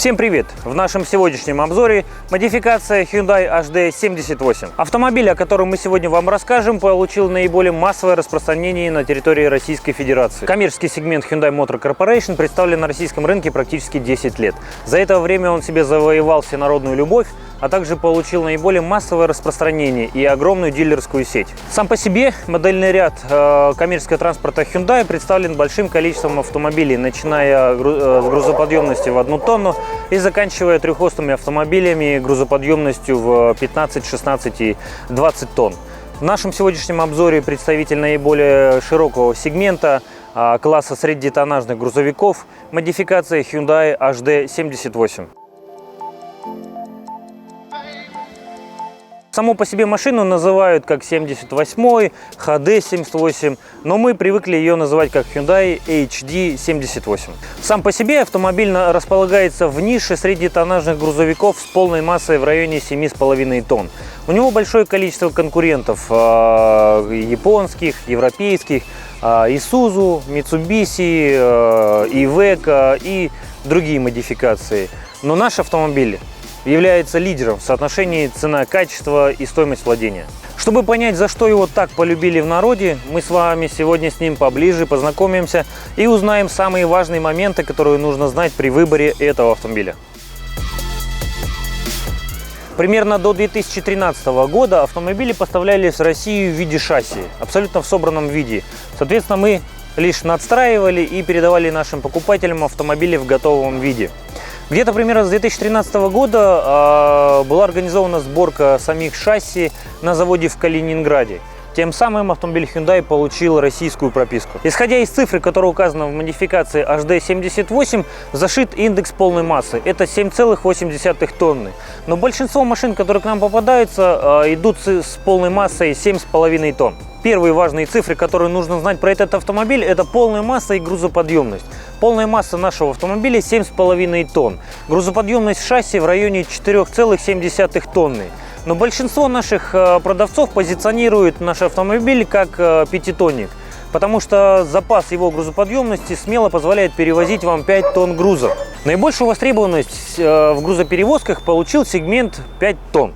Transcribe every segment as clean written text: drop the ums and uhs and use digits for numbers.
Всем привет! В нашем сегодняшнем обзоре модификация Hyundai HD78. Автомобиль, о котором мы сегодня вам расскажем, получил наиболее массовое распространение на территории Российской Федерации. Коммерческий сегмент Hyundai Motor Corporation представлен на российском рынке практически 10 лет. За это время он себе завоевал всенародную любовь, а также получил наиболее массовое распространение и огромную дилерскую сеть. Сам по себе модельный ряд коммерческого транспорта Hyundai представлен большим количеством автомобилей, начиная с грузоподъемности в 1 тонну и заканчивая трехосными автомобилями грузоподъемностью в 15, 16 и 20 тонн. В нашем сегодняшнем обзоре представитель наиболее широкого сегмента класса среднетоннажных грузовиков модификация Hyundai HD78. Саму по себе машину называют как 78, HD78, но мы привыкли ее называть как Hyundai HD78. Сам по себе автомобиль располагается в нише среднетоннажных грузовиков с полной массой в районе 7,5 тонн. У него большое количество конкурентов японских, европейских, Isuzu, Mitsubishi, Iveco и другие модификации. Но наш автомобиль является лидером в соотношении цена-качество и стоимость владения. Чтобы понять, за что его так полюбили в народе, мы с вами сегодня с ним поближе познакомимся и узнаем самые важные моменты, которые нужно знать при выборе этого автомобиля. Примерно до 2013 года автомобили поставлялись в Россию в виде шасси, абсолютно в собранном виде. Соответственно, мы лишь надстраивали и передавали нашим покупателям автомобили в готовом виде. Где-то примерно с 2013 года была организована сборка самих шасси на заводе в Калининграде. Тем самым автомобиль Hyundai получил российскую прописку. Исходя из цифры, которая указана в модификации HD78, зашит индекс полной массы. Это 7,8 тонны. Но большинство машин, которые к нам попадаются, идут с полной массой 7,5 тонн. Первые важные цифры, которые нужно знать про этот автомобиль, это полная масса и грузоподъемность. Полная масса нашего автомобиля 7,5 тонн. Грузоподъемность шасси в районе 4,7 тонны. Но большинство наших продавцов позиционирует наш автомобиль как пятитонник, потому что запас его грузоподъемности смело позволяет перевозить вам 5 тонн груза. Наибольшую востребованность в грузоперевозках получил сегмент 5 тонн.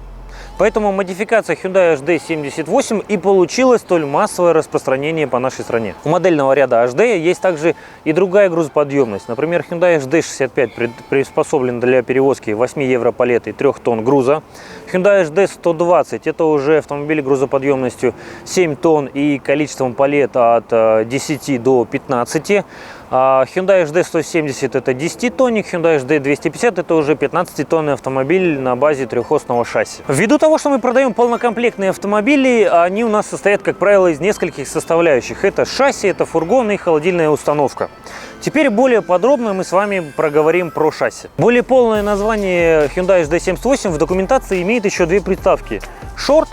Поэтому модификация Hyundai HD78 и получила столь массовое распространение по нашей стране. У модельного ряда HD есть также и другая грузоподъемность. Например, Hyundai HD65 приспособлен для перевозки 8 европалет и 3 тонн груза. Hyundai HD120 это уже автомобиль грузоподъемностью 7 тонн и количеством палет от 10 до 15. Hyundai HD170 это 10-тонник, Hyundai HD250 это уже 15-тонный автомобиль на базе трехосного шасси. Ввиду того, что мы продаем полнокомплектные автомобили, они у нас состоят, как правило, из нескольких составляющих. Это шасси, это фургон и холодильная установка. Теперь более подробно мы с вами проговорим про шасси. Более полное название Hyundai HD78 в документации имеет еще две приставки – Short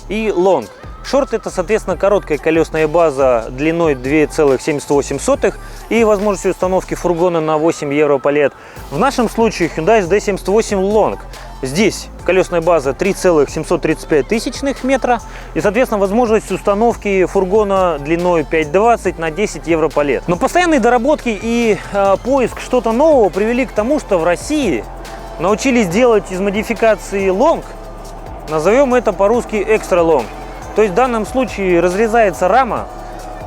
и Long. Short это, соответственно, короткая колесная база длиной 2,78 и возможностью установки фургона на 8 европалет. В нашем случае Hyundai HD78 Long. Здесь колесная база 3,735 метра и, соответственно, возможность установки фургона длиной 5,20 на 10 европалет. Но постоянные доработки и поиск что-то нового привели к тому, что в России научились делать из модификации Long, назовем это по-русски Extra Long. То есть в данном случае разрезается рама,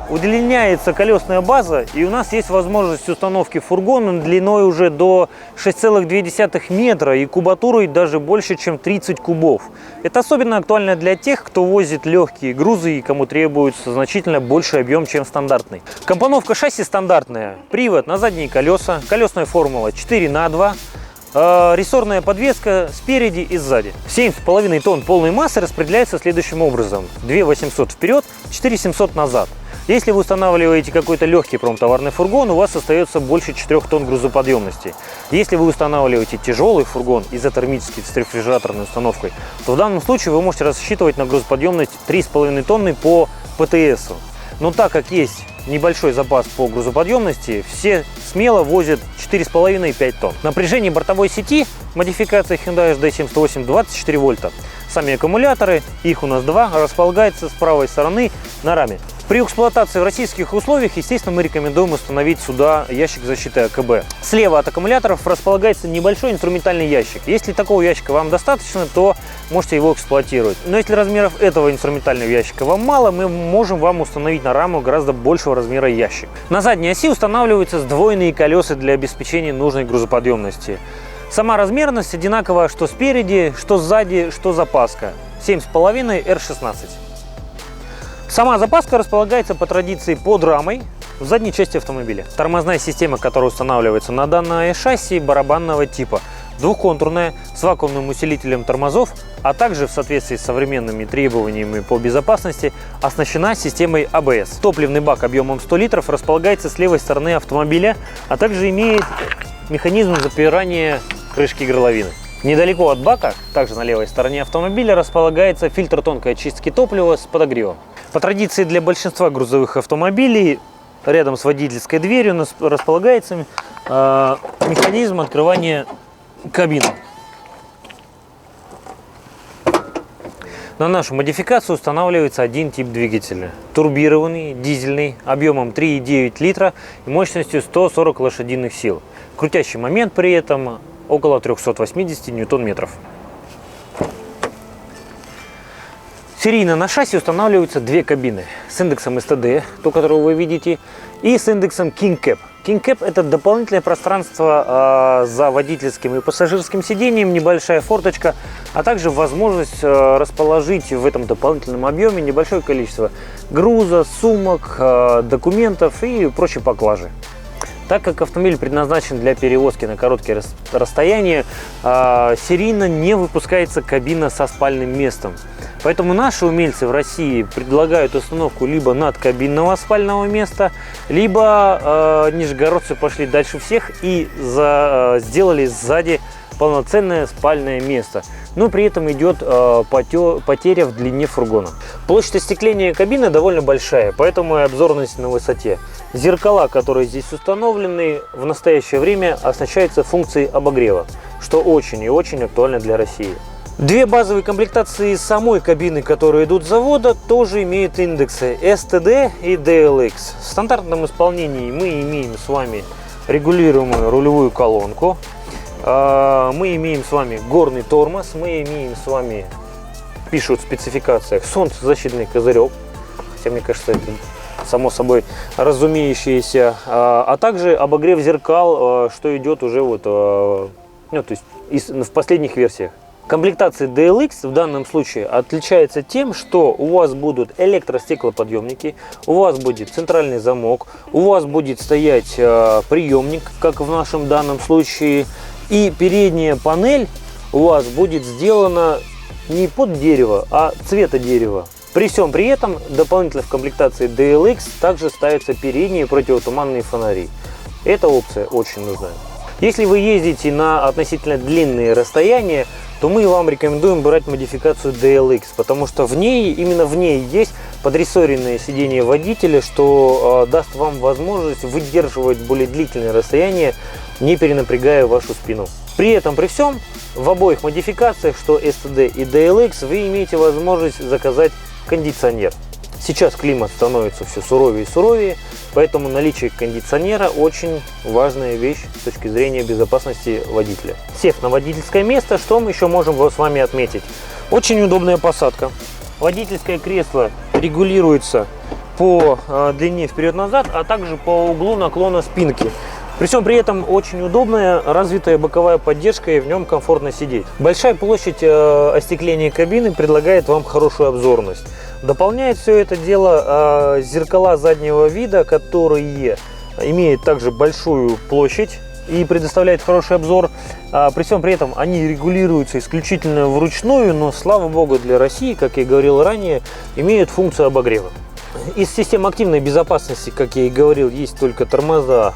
удлиняется колесная база, и у нас есть возможность установки фургона длиной уже до 6,2 метра и кубатурой даже больше, чем 30 кубов. Это особенно актуально для тех, кто возит легкие грузы и кому требуется значительно больший объем, чем стандартный. Компоновка шасси стандартная. Привод на задние колеса, колесная формула 4х2. Рессорная подвеска спереди и сзади. 7,5 тонн полной массы распределяется следующим образом: 2800 вперед, 4700 назад. Если вы устанавливаете какой-то легкий промтоварный фургон, у вас остается больше 4 тонн грузоподъемности. Если вы устанавливаете тяжелый фургон изотермический с рефрижераторной установкой, то в данном случае вы можете рассчитывать на грузоподъемность 3,5 тонны по ПТСу. Но так как есть небольшой запас по грузоподъемности, все смело возят 4,5-5 тонн. Напряжение бортовой сети модификация Hyundai HD78 24 вольта. Сами аккумуляторы, их у нас два, располагаются с правой стороны на раме. При эксплуатации в российских условиях, естественно, мы рекомендуем установить сюда ящик защиты АКБ. Слева от аккумуляторов располагается небольшой инструментальный ящик. Если такого ящика вам достаточно, то можете его эксплуатировать. Но если размеров этого инструментального ящика вам мало, мы можем вам установить на раму гораздо большего размера ящик. На задней оси устанавливаются сдвоенные колеса для обеспечения нужной грузоподъемности. Сама размерность одинакова что спереди, что сзади, что запаска. 7,5 R16. Сама запаска располагается по традиции под рамой в задней части автомобиля. Тормозная система, которая устанавливается на данное шасси, барабанного типа. Двухконтурная, с вакуумным усилителем тормозов, а также в соответствии с современными требованиями по безопасности оснащена системой АБС. Топливный бак объемом 100 литров располагается с левой стороны автомобиля, а также имеет механизм запирания крышки горловины. Недалеко от бака, также на левой стороне автомобиля, располагается фильтр тонкой очистки топлива с подогревом. По традиции для большинства грузовых автомобилей рядом с водительской дверью у нас располагается механизм открывания кабины. На нашу модификацию устанавливается один тип двигателя. Турбированный, дизельный, объемом 3,9 литра и мощностью 140 лошадиных сил. Крутящий момент при этом около 380 ньютон-метров. Серийно на шасси устанавливаются две кабины с индексом STD, ту, которую вы видите, и с индексом King Cab. King Cab – это дополнительное пространство за водительским и пассажирским сиденьем, небольшая форточка, а также возможность расположить в этом дополнительном объеме небольшое количество груза, сумок, документов и прочей поклажи. Так как автомобиль предназначен для перевозки на короткие расстояния, серийно не выпускается кабина со спальным местом. Поэтому наши умельцы в России предлагают установку либо надкабинного спального места, либо нижегородцы пошли дальше всех и сделали сзади полноценное спальное место. Но при этом идет потеря в длине фургона. Площадь остекления кабины довольно большая, поэтому и обзорность на высоте. Зеркала, которые здесь установлены, в настоящее время оснащаются функцией обогрева, что очень и очень актуально для России. Две базовые комплектации самой кабины, которые идут с завода, тоже имеют индексы STD и DLX. В стандартном исполнении мы имеем с вами регулируемую рулевую колонку, мы имеем с вами горный тормоз, мы имеем с вами, пишут в спецификациях, солнцезащитный козырек, хотя мне кажется, это само собой разумеющееся, а также обогрев зеркал, что идет уже вот, то есть в последних версиях. Комплектация DLX в данном случае отличается тем, что у вас будут электростеклоподъемники, у вас будет центральный замок, у вас будет стоять приемник, как в нашем данном случае, и передняя панель у вас будет сделана не под дерево, а цвета дерева. При всем при этом дополнительно в комплектации DLX также ставятся передние противотуманные фонари. Эта опция очень нужна. Если вы ездите на относительно длинные расстояния, то мы вам рекомендуем брать модификацию DLX, потому что именно в ней есть подрессоренное сиденье водителя, что даст вам возможность выдерживать более длительные расстояния, не перенапрягая вашу спину. При этом, при всем, в обоих модификациях, что STD и DLX, вы имеете возможность заказать кондиционер. Сейчас климат становится все суровее и суровее, поэтому наличие кондиционера очень важная вещь с точки зрения безопасности водителя. Сев на водительское место, что мы еще можем с вами отметить? Очень удобная посадка. Водительское кресло регулируется по длине вперед-назад, а также по углу наклона спинки. При всем при этом очень удобная, развитая боковая поддержка, и в нем комфортно сидеть. Большая площадь остекления кабины предлагает вам хорошую обзорность. Дополняет все это дело зеркала заднего вида, которые имеют также большую площадь и предоставляют хороший обзор. При всем при этом они регулируются исключительно вручную, но, слава богу, для России, как я говорил ранее, имеют функцию обогрева. Из систем активной безопасности, как я и говорил, есть только тормоза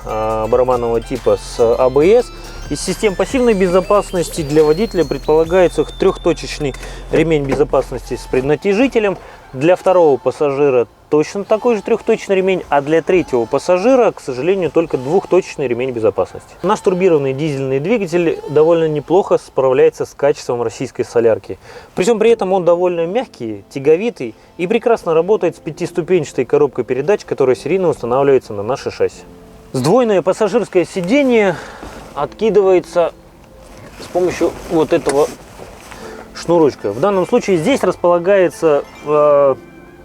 барабанного типа с АБС. Из систем пассивной безопасности для водителя предполагается трехточечный ремень безопасности с преднатяжителем. Для второго пассажира точно такой же трехточечный ремень, а для третьего пассажира, к сожалению, только двухточечный ремень безопасности. Наш турбированный дизельный двигатель довольно неплохо справляется с качеством российской солярки. При этом он довольно мягкий, тяговитый и прекрасно работает с пятиступенчатой коробкой передач, которая серийно устанавливается на наше шасси. Сдвоенное пассажирское сиденье откидывается с помощью вот этого шнурочка. В данном случае здесь располагается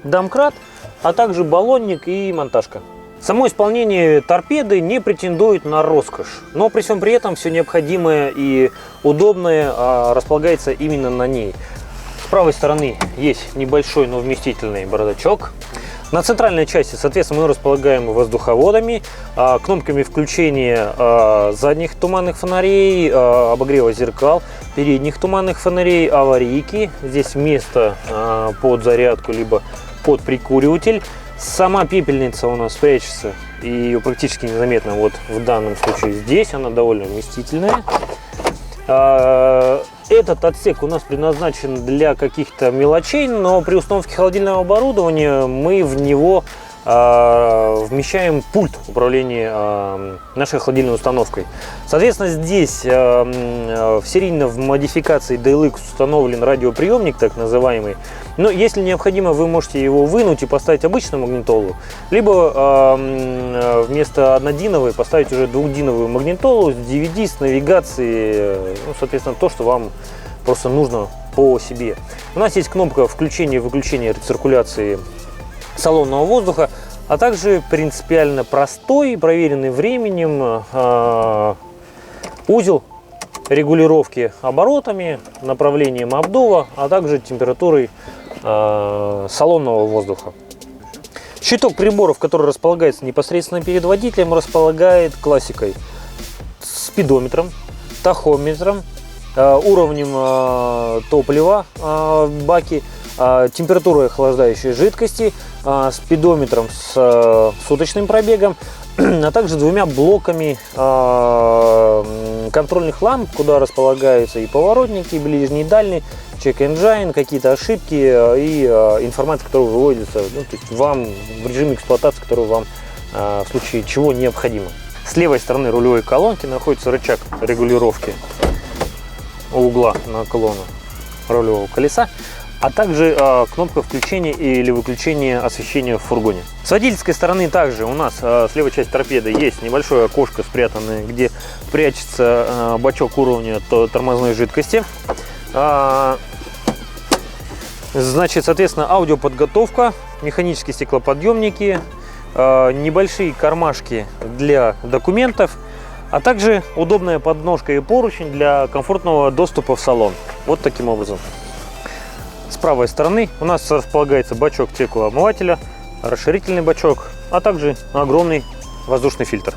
домкрат, а также баллонник и монтажка. Само исполнение торпеды не претендует на роскошь, но при всем при этом все необходимое и удобное располагается именно на ней. С правой стороны есть небольшой, но вместительный бардачок. На центральной части, соответственно, мы располагаем воздуховодами, кнопками включения задних туманных фонарей, обогрева зеркал, передних туманных фонарей, аварийки. Здесь место под зарядку, либо под прикуриватель. Сама пепельница у нас прячется и ее практически незаметно. Вот в данном случае здесь она довольно вместительная. Этот отсек у нас предназначен для каких-то мелочей, но при установке холодильного оборудования мы в него вмещаем пульт управления нашей холодильной установкой. Соответственно, здесь серийно в модификации DLX установлен радиоприемник, так называемый. Но если необходимо, вы можете его вынуть и поставить обычную магнитолу, либо вместо однодиновой поставить уже двухдиновую магнитолу с DVD, с навигацией, ну, соответственно, то, что вам просто нужно по себе. У нас есть кнопка включения и выключения рециркуляции салонного воздуха, а также принципиально простой, проверенный временем узел регулировки оборотами, направлением обдува, а также температурой салонного воздуха. Щиток приборов, который располагается непосредственно перед водителем, располагает классикой: спидометром, тахометром, уровнем топлива в баке, температурой охлаждающей жидкости, спидометром с суточным пробегом, а также двумя блоками контрольных ламп, куда располагаются и поворотники, и ближний, и дальний, check engine, какие-то ошибки и информация, которая выводится, ну, то есть вам в режиме эксплуатации, который вам в случае чего необходимо. С левой стороны рулевой колонки находится рычаг регулировки угла наклона рулевого колеса, а также кнопка включения или выключения освещения в фургоне. С водительской стороны также у нас с левой части торпеды есть небольшое окошко спрятанное, где прячется бачок уровня тормозной жидкости. Значит, соответственно, аудиоподготовка, механические стеклоподъемники, небольшие кармашки для документов, а также удобная подножка и поручень для комфортного доступа в салон. Вот таким образом. С правой стороны у нас располагается бачок стеклоомывателя, расширительный бачок, а также огромный воздушный фильтр.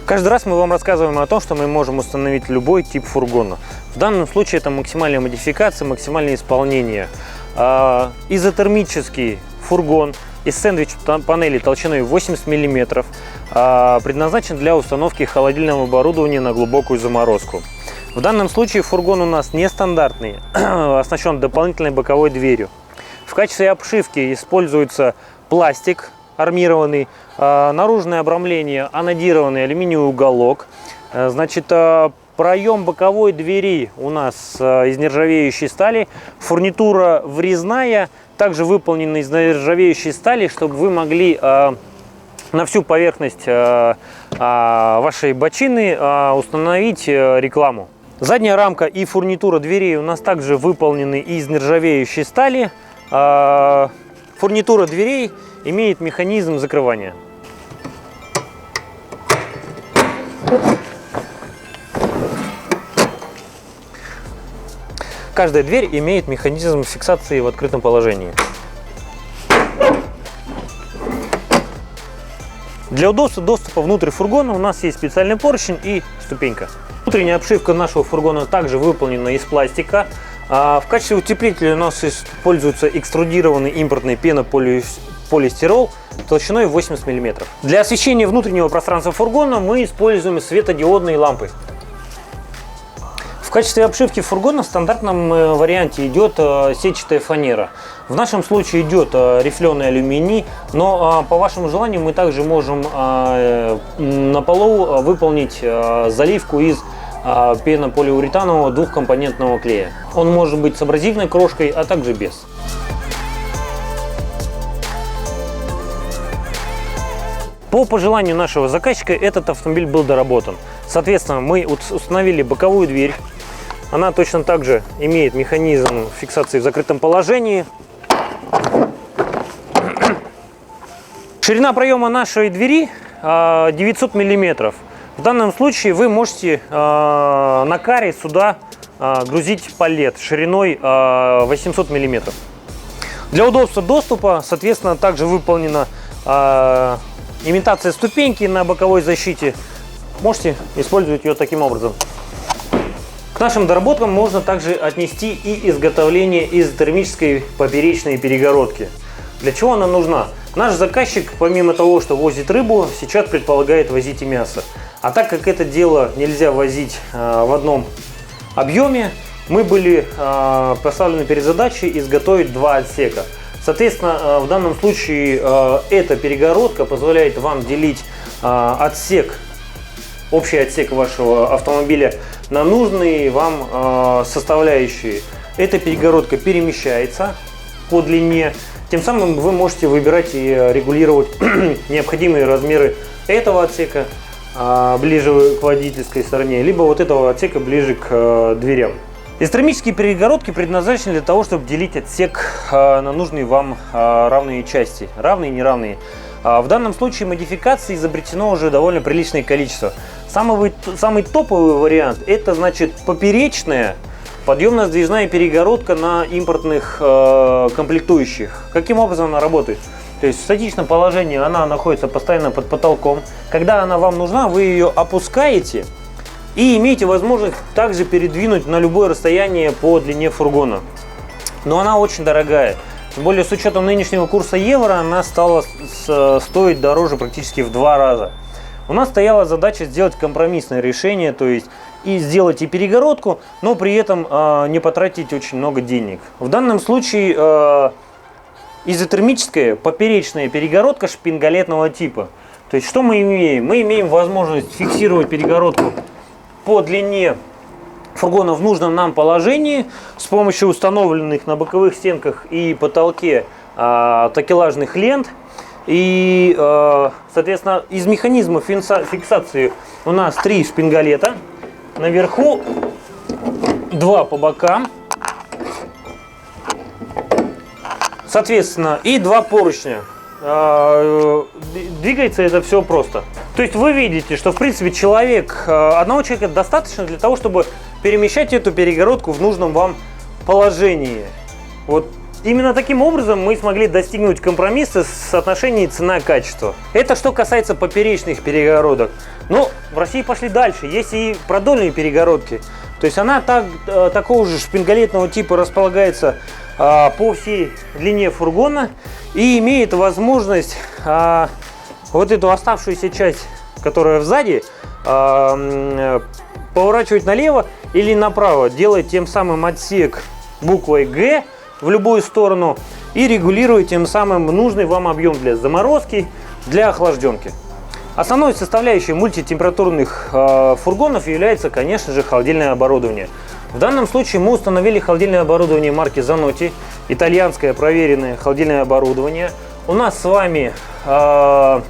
Каждый раз мы вам рассказываем о том, что мы можем установить любой тип фургона. В данном случае это максимальная модификация, максимальное исполнение. Изотермический фургон из сэндвич-панели толщиной 80 мм предназначен для установки холодильного оборудования на глубокую заморозку. В данном случае фургон у нас нестандартный, оснащен дополнительной боковой дверью. В качестве обшивки используется пластик армированный, наружное обрамление анодированный алюминиевый уголок. Значит, проем боковой двери у нас из нержавеющей стали, фурнитура врезная, также выполнена из нержавеющей стали, чтобы вы могли на всю поверхность вашей бочины установить рекламу. Задняя рамка и фурнитура дверей у нас также выполнены из нержавеющей стали. Фурнитура дверей имеет механизм закрывания. Каждая дверь имеет механизм фиксации в открытом положении. Для удобства доступа внутрь фургона у нас есть специальный поручень и ступенька. Внутренняя обшивка нашего фургона также выполнена из пластика. В качестве утеплителя у нас используется экструдированный импортный полистирол толщиной 80 мм. Для освещения внутреннего пространства фургона мы используем светодиодные лампы. В качестве обшивки фургона в стандартном варианте идет сетчатая фанера. В нашем случае идет рифленый алюминий, но по вашему желанию мы также можем на полу выполнить заливку из пенополиуретанового двухкомпонентного клея. Он может быть с абразивной крошкой, а также без. По пожеланию нашего заказчика этот автомобиль был доработан. Соответственно, мы установили боковую дверь. Она точно так же имеет механизм фиксации в закрытом положении. Ширина проема нашей двери 900 мм. В данном случае вы можете на каре сюда грузить палет шириной 800 мм. Для удобства доступа, соответственно, также выполнена имитация ступеньки на боковой защите. Можете использовать ее таким образом. К нашим доработкам можно также отнести и изготовление изотермической поперечной перегородки. Для чего она нужна? Наш заказчик, помимо того, что возит рыбу, сейчас предполагает возить и мясо. А так как это дело нельзя возить в одном объеме, мы были поставлены перед задачей изготовить два отсека. Соответственно, в данном случае эта перегородка позволяет вам делить общий отсек вашего автомобиля на нужные вам составляющие. Эта перегородка перемещается по длине, тем самым вы можете выбирать и регулировать необходимые размеры этого отсека ближе к водительской стороне, либо вот этого отсека ближе к дверям. Изотермические перегородки предназначены для того, чтобы делить отсек на нужные вам равные части, равные и неравные. В данном случае модификаций изобретено уже довольно приличное количество. Самый топовый вариант — это, значит, поперечная подъемно-сдвижная перегородка на импортных комплектующих. Каким образом она работает? То есть в статичном положении она находится постоянно под потолком. Когда она вам нужна, вы ее опускаете и имеете возможность также передвинуть на любое расстояние по длине фургона. Но она очень дорогая. Тем более с учетом нынешнего курса евро она стала стоить дороже практически в 2 раза. У нас стояла задача сделать компромиссное решение, то есть и сделать и перегородку, но при этом не потратить очень много денег. В данном случае изотермическая поперечная перегородка шпингалетного типа. То есть что мы имеем? Мы имеем возможность фиксировать перегородку по длине фургона в нужном нам положении с помощью установленных на боковых стенках и потолке такелажных лент. И, соответственно, из механизма фиксации у нас 3 шпингалета. Наверху 2 по бокам. Соответственно, и 2 поручня. Двигается это все просто. То есть вы видите, что в принципе одного человека достаточно для того, чтобы перемещать эту перегородку в нужном вам положении. Вот именно таким образом мы смогли достигнуть компромисса в соотношении цена-качество. Это что касается поперечных перегородок. Но в России пошли дальше. Есть и продольные перегородки. То есть она такого же шпингалетного типа располагается по всей длине фургона и имеет возможность вот эту оставшуюся часть, которая сзади, поворачивать налево или направо, делать тем самым отсек буквой «Г» в любую сторону и регулировать тем самым нужный вам объем для заморозки, для охлажденки. Основной составляющей мультитемпературных фургонов является, конечно же, холодильное оборудование. В данном случае мы установили холодильное оборудование марки Zanotti, итальянское проверенное холодильное оборудование. У нас с вами 2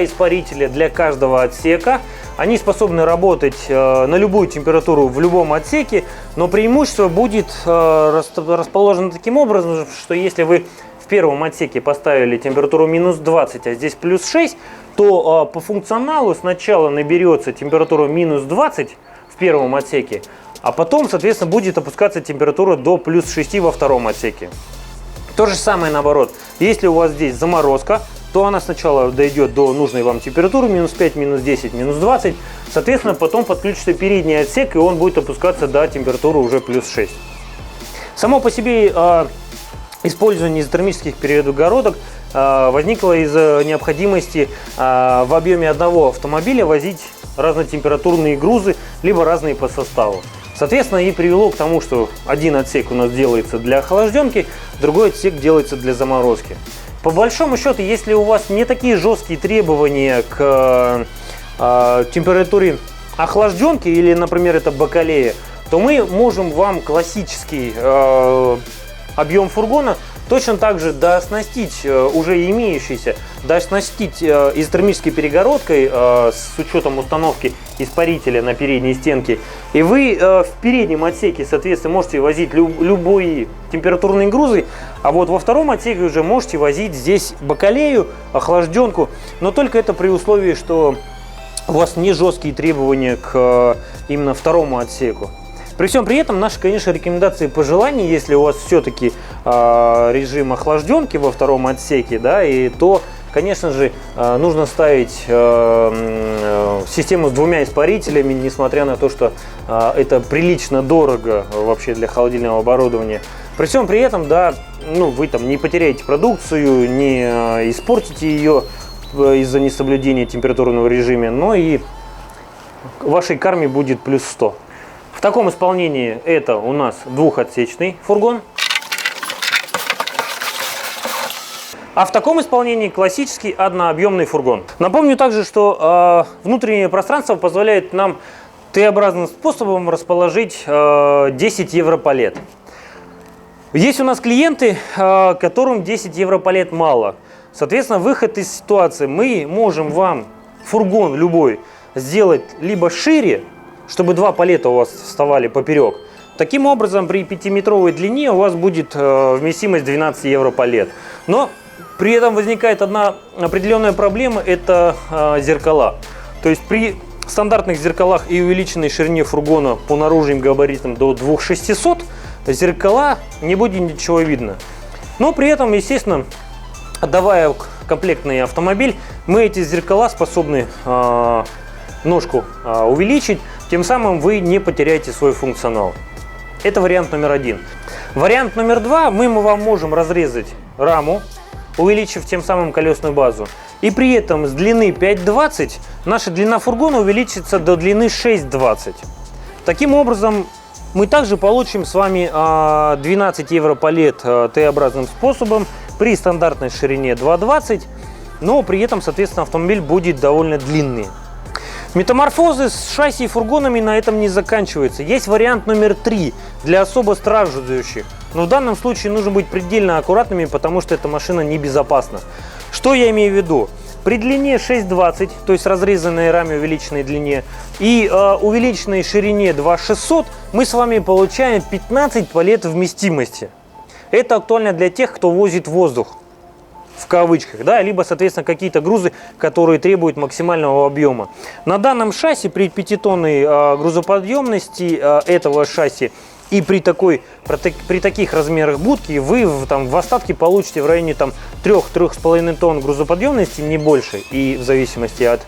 испарителя для каждого отсека. Они способны работать на любую температуру в любом отсеке, но преимущество будет расположено таким образом, что если вы в первом отсеке поставили температуру минус 20, а здесь плюс 6, то по функционалу сначала наберется температура минус 20 в первом отсеке, а потом, соответственно, будет опускаться температура до плюс 6 во втором отсеке. То же самое наоборот. Если у вас здесь заморозка, то она сначала дойдет до нужной вам температуры, минус 5, минус 10, минус 20. Соответственно, потом подключится передний отсек, и он будет опускаться до температуры уже плюс 6. Само по себе использование изотермических перегородок возникла из необходимости в объеме одного автомобиля возить разнотемпературные грузы, либо разные по составу. Соответственно, и привело к тому, что один отсек у нас делается для охлажденки, другой отсек делается для заморозки. По большому счету, если у вас не такие жесткие требования к температуре охлажденки или, например, это бакалея, то мы можем вам классический объем фургона точно так же дооснастить уже имеющийся, дооснастить изотермической перегородкой с учетом установки испарителя на передней стенке. И вы в переднем отсеке, соответственно, можете возить любые температурные грузы, а вот во втором отсеке уже можете возить здесь бакалею, охлажденку, но только это при условии, что у вас не жесткие требования к именно второму отсеку. При всем при этом наши, конечно, рекомендации и пожелания, если у вас все-таки режим охлажденки во втором отсеке, да, и то, конечно же, нужно ставить систему с двумя испарителями, несмотря на то, что это прилично дорого вообще для холодильного оборудования. При всем при этом, да, ну, вы там не потеряете продукцию, не испортите ее из-за несоблюдения температурного режима, но и вашей карме будет плюс 100. В таком исполнении это у нас двухотсечный фургон. А в таком исполнении классический однообъемный фургон. Напомню также, что внутреннее пространство позволяет нам Т-образным способом расположить 10 европалет. Есть у нас клиенты, которым 10 европалет мало. Соответственно, выход из ситуации: мы можем вам фургон любой сделать либо шире, чтобы два палета у вас вставали поперек. Таким образом, при 5-метровой длине у вас будет вместимость 12 европалет. Но при этом возникает одна определенная проблема – это зеркала. То есть при стандартных зеркалах и увеличенной ширине фургона по наружным габаритам до 2600 зеркала не будет ничего видно. Но при этом, естественно, отдавая комплектный автомобиль, мы эти зеркала способны ножку увеличить, тем самым вы не потеряете свой функционал. Это вариант номер один. Вариант номер два: мы вам можем разрезать раму, увеличив тем самым колесную базу. И при этом с длины 5,20 наша длина фургона увеличится до длины 6,20. Таким образом, мы также получим с вами 12 европалет Т-образным способом при стандартной ширине 2,20, но при этом, соответственно, автомобиль будет довольно длинный. Метаморфозы с шасси и фургонами на этом не заканчиваются. Есть вариант номер 3 для особо страждущих. Но в данном случае нужно быть предельно аккуратными, потому что эта машина небезопасна. Что я имею в виду? При длине 6,20, то есть разрезанной раме увеличенной длине, и увеличенной ширине 2,600, мы с вами получаем 15 палет вместимости. Это актуально для тех, кто возит воздух, в кавычках, да, либо, соответственно, какие-то грузы, которые требуют максимального объема. На данном шасси при 5-тонной грузоподъемности этого шасси и при таких размерах будки вы в остатке получите в районе 3-3,5 тонн грузоподъемности, не больше, и в зависимости от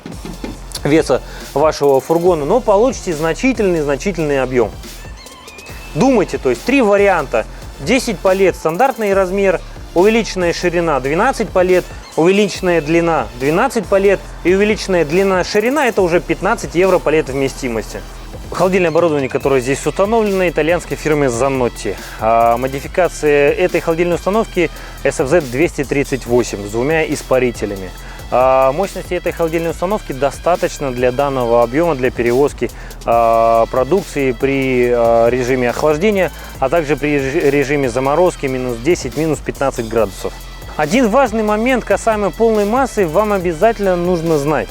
веса вашего фургона, но получите значительный объем. Думайте, то есть 3 варианта: 10 палет стандартный размер, увеличенная ширина 12 палет, увеличенная длина 12 палет и увеличенная длина-ширина — это уже 15 европалет вместимости. Холодильное оборудование, которое здесь установлено, итальянской фирмы Zanotti. Модификация этой холодильной установки SFZ238 с двумя испарителями. Мощности этой холодильной установки достаточно для данного объема, для перевозки продукции при режиме охлаждения, а также при режиме заморозки минус 10, минус 15 градусов. Один важный момент касаемо полной массы вам обязательно нужно знать.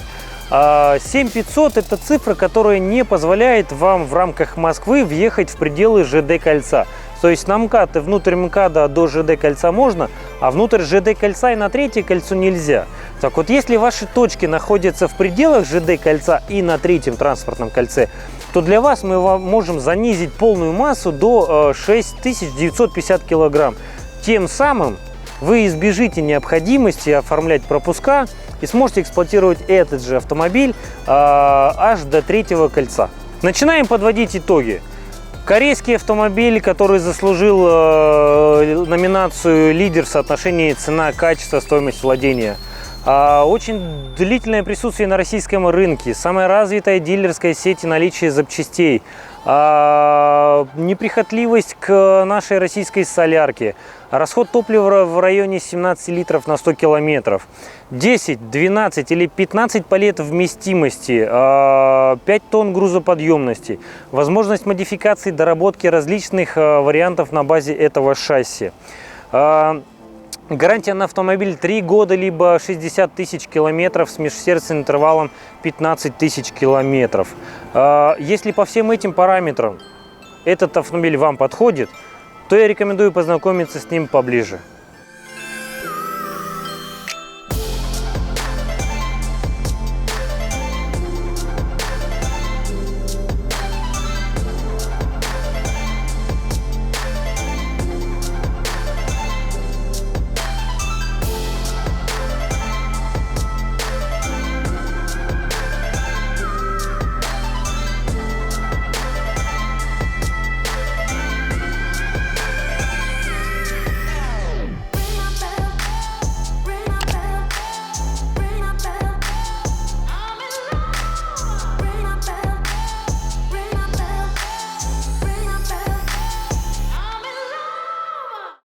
7500 – это цифра, которая не позволяет вам в рамках Москвы въехать в пределы ЖД-кольца. То есть на МКАД и внутрь МКАДа до ЖД-кольца можно, а внутрь ЖД-кольца и на третье кольцо нельзя. Так вот, если ваши точки находятся в пределах ЖД-кольца и на третьем транспортном кольце, то для вас мы можем занизить полную массу до 6950 килограмм. Тем самым вы избежите необходимости оформлять пропуска и сможете эксплуатировать этот же автомобиль аж до третьего кольца. Начинаем подводить итоги. Корейский автомобиль, который заслужил номинацию «Лидер» в соотношении цена-качество, стоимость владения. Очень длительное присутствие на российском рынке, самая развитая дилерская сеть и наличие запчастей, неприхотливость к нашей российской солярке, расход топлива в районе 17 литров на 100 километров, 10, 12 или 15 палет вместимости, 5 тонн грузоподъемности, возможность модификации, доработки различных вариантов на базе этого шасси. Гарантия на автомобиль 3 года, либо 60 тысяч километров с межсердечным интервалом 15 тысяч километров. Если по всем этим параметрам этот автомобиль вам подходит, то я рекомендую познакомиться с ним поближе.